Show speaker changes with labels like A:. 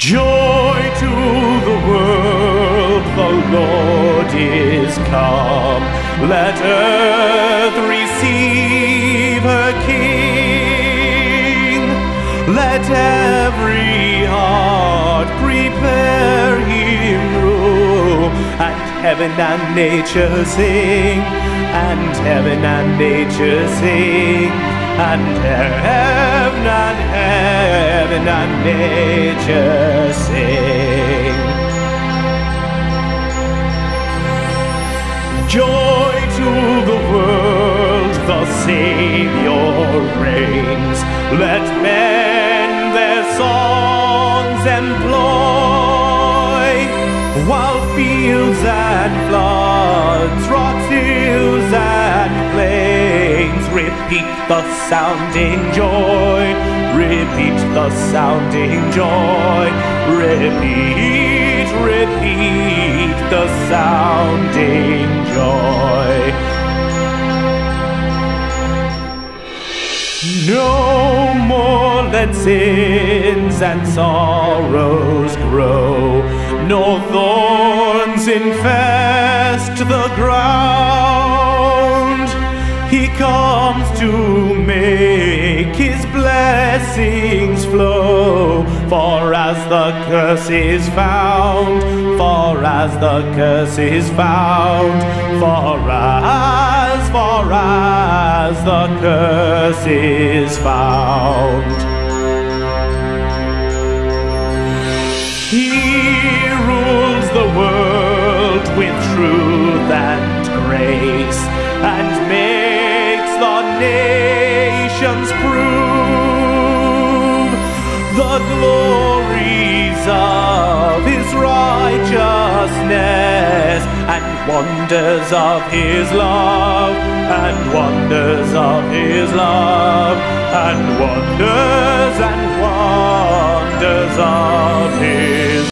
A: Joy to the world, the Lord is come. Let earth receive her King. Let every heart prepare him room. And heaven and nature sing, and heaven and nature sing, and heaven and nature sing. Joy to the world, the Savior reigns. Let men their songs employ, while fields and floods, rocks, hills and plains repeat the sounding joy, repeat the sounding joy, repeat, repeat the sounding joy. No more let sins and sorrows grow, nor thorns infest the ground. He comes to make his blessings flow, for as the curse is found, for as the curse is found, for as the curse is found. He rules the world with truth and grace, and makes the nations prove the glories of his righteousness, and wonders of his love, and wonders of his love, and wonders of his